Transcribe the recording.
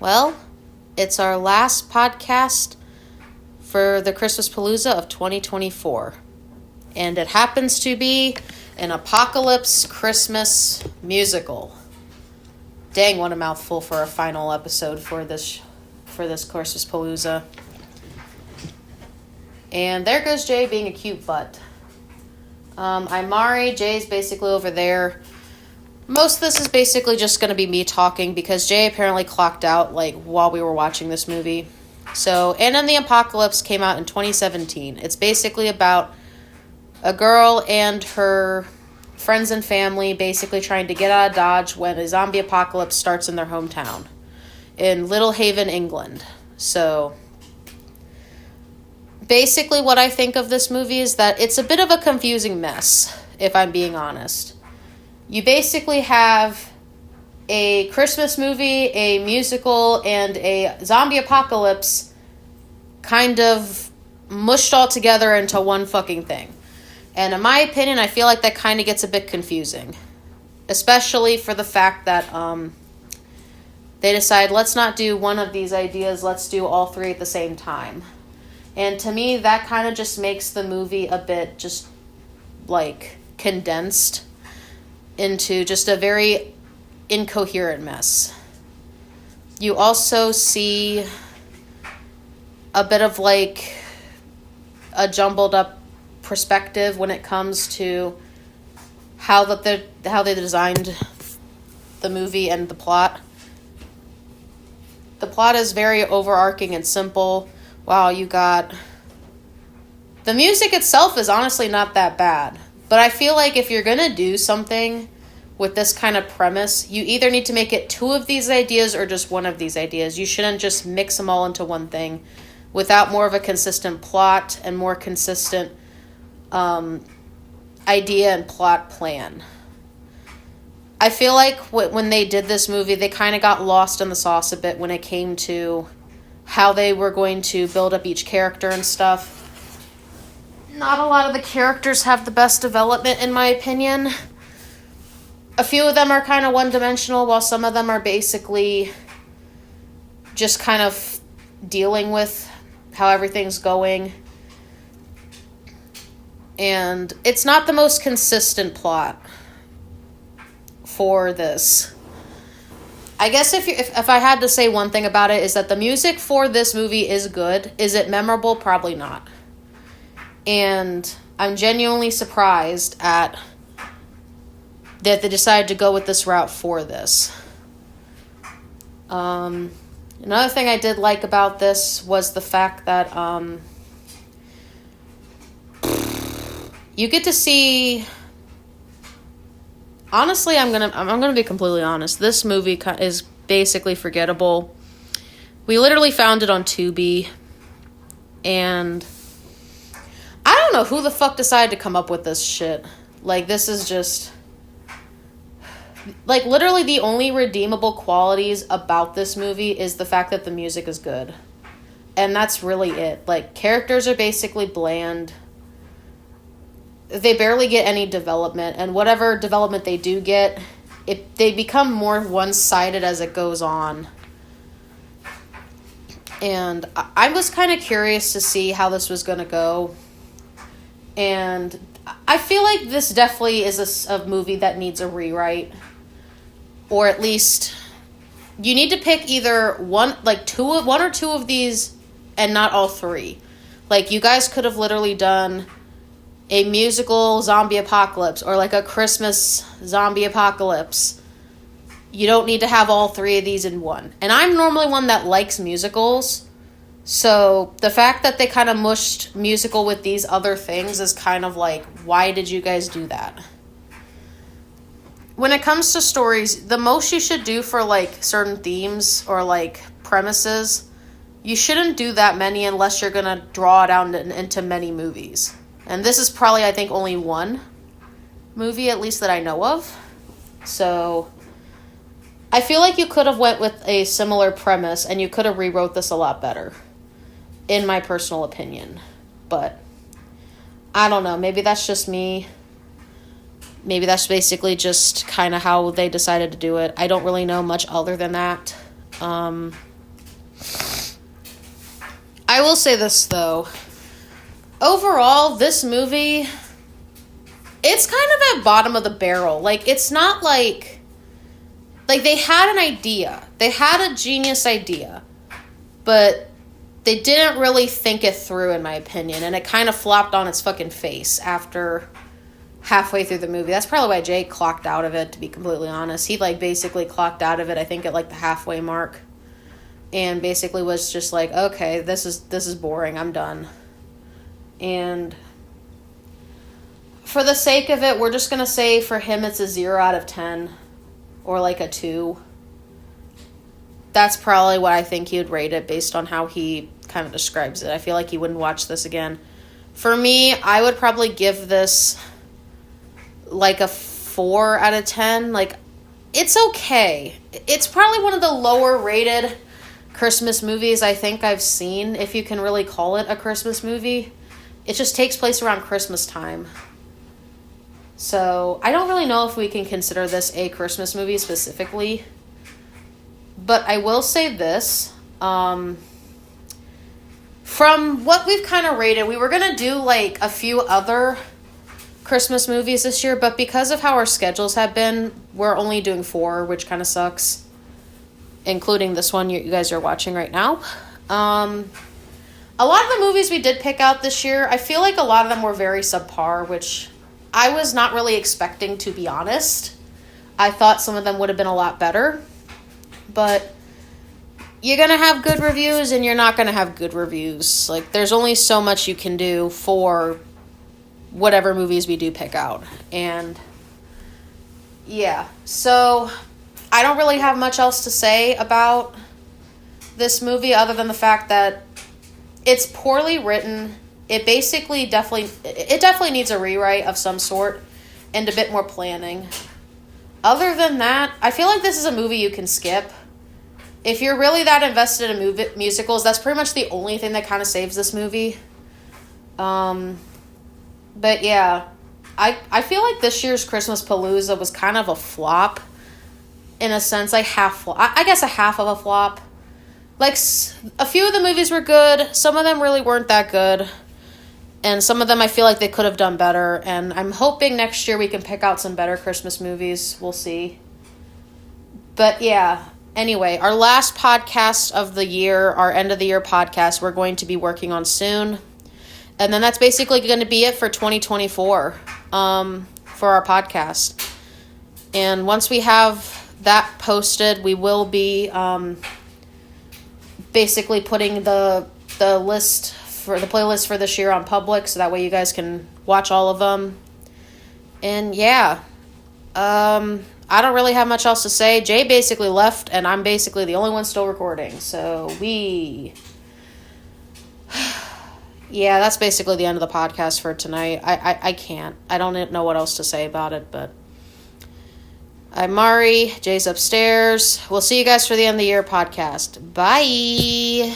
Well, it's our last podcast for the Christmas Palooza of 2024. And it happens to be an apocalypse Christmas musical. Dang, what a mouthful for a final episode for this Christmas Palooza. And there goes Jay being a cute butt. I'm Mari. Jay's basically over there. Most of this is basically just going to be me talking because Jay apparently clocked out while we were watching this movie. So, And then the Apocalypse came out in 2017. It's basically about a girl and her friends and family basically trying to get out of Dodge when a zombie apocalypse starts in their hometown in Little Haven, England. So, basically what I think of this movie is that it's a bit of a confusing mess, if I'm being honest. You basically have a Christmas movie, a musical, and a zombie apocalypse kind of mushed all together into one fucking thing. And in my opinion, I feel like that kind of gets a bit confusing. Especially for the fact that they decide, let's not do one of these ideas, let's do all three at the same time. And to me, that kind of just makes the movie a bit just, condensed into just a very incoherent mess. You also see a bit of a jumbled up perspective when it comes to how they designed the movie and the plot. The plot is very overarching and simple. Wow, you got... The music itself is honestly not that bad. But I feel like if you're going to do something with this kind of premise, you either need to make it two of these ideas or just one of these ideas. You shouldn't just mix them all into one thing without more of a consistent plot and more consistent idea and plot plan. I feel like when they did this movie, they kind of got lost in the sauce a bit when it came to how they were going to build up each character and stuff. Not a lot of the characters have the best development, in my opinion. A few of them are kind of one-dimensional, while some of them are basically just kind of dealing with how everything's going. And it's not the most consistent plot for this. I guess if I had to say one thing about it, is that the music for this movie is good. Is it memorable? Probably not. And I'm genuinely surprised at that they decided to go with this route for this. Another thing I did like about this was the fact that you get to see... Honestly, I'm gonna be completely honest. This movie is basically forgettable. We literally found it on Tubi, and I don't know who the fuck decided to come up with this shit. This is just... literally the only redeemable qualities about this movie is the fact that the music is good. And that's really it. Characters are basically bland. They barely get any development. And whatever development they do get, they become more one-sided as it goes on. And I was kind of curious to see how this was going to go. And I feel like this definitely is a movie that needs a rewrite. Or at least you need to pick either one or two of these and not all three. You guys could have literally done a musical zombie apocalypse or a Christmas zombie apocalypse. You don't need to have all three of these in one. And I'm normally one that likes musicals. So the fact that they kind of mushed musical with these other things is kind of why did you guys do that? When it comes to stories, the most you should do for certain themes or premises, you shouldn't do that many unless you're going to draw it out into many movies. And this is probably, I think, only one movie, at least that I know of. So I feel like you could have went with a similar premise and you could have rewrote this a lot better, in my personal opinion. But I don't know, maybe that's just me. Maybe that's basically just kind of how they decided to do it. I don't really know much other than that. I will say this, though. Overall, this movie, it's kind of at bottom of the barrel. Like, it's not like they had an idea. They had a genius idea. But they didn't really think it through, in my opinion. And it kind of flopped on its fucking face after halfway through the movie. That's probably why Jay clocked out of it, to be completely honest. He, like, basically clocked out of it, I think, at, like, the halfway mark. And basically was just like, okay, this is boring. I'm done. And for the sake of it, we're just going to say for him it's a 0 out of 10. Or, like, a 2. That's probably what I think he would rate it based on how he kind of describes it. I feel like he wouldn't watch this again. For me, I would probably give this like a 4 out of 10. Like, it's okay. It's probably one of the lower rated Christmas movies I think I've seen, if you can really call it a Christmas movie. It just takes place around Christmas time. So, I don't really know if we can consider this a Christmas movie specifically. But I will say this. From what we've kind of rated, we were going to do like a few other Christmas movies this year, but because of how our schedules have been, we're only doing 4, which kind of sucks. Including this one you guys are watching right now. A lot of the movies we did pick out this year, I feel like a lot of them were very subpar, which I was not really expecting, to be honest. I thought some of them would have been a lot better. But you're going to have good reviews and you're not going to have good reviews. Like, there's only so much you can do for whatever movies we do pick out. And, yeah. So, I don't really have much else to say about this movie other than the fact that it's poorly written. It definitely needs a rewrite of some sort and a bit more planning. Other than that, I feel like this is a movie you can skip. If you're really that invested in musicals, that's pretty much the only thing that kind of saves this movie. But yeah, I feel like this year's Christmas Palooza was kind of a flop. In a sense, like I guess a half of a flop. Like, a few of the movies were good. Some of them really weren't that good. And some of them I feel like they could have done better. And I'm hoping next year we can pick out some better Christmas movies. We'll see. But yeah, anyway, our last podcast of the year, our end of the year podcast, we're going to be working on soon. And then that's basically going to be it for 2024 for our podcast. And once we have that posted, we will be basically putting the list for the playlist for this year on public, so that way you guys can watch all of them. And yeah, I don't really have much else to say. Jay basically left, and I'm basically the only one still recording. So yeah, that's basically the end of the podcast for tonight. I can't. I don't know what else to say about it, but I'm Mari. Jay's upstairs. We'll see you guys for the end of the year podcast. Bye.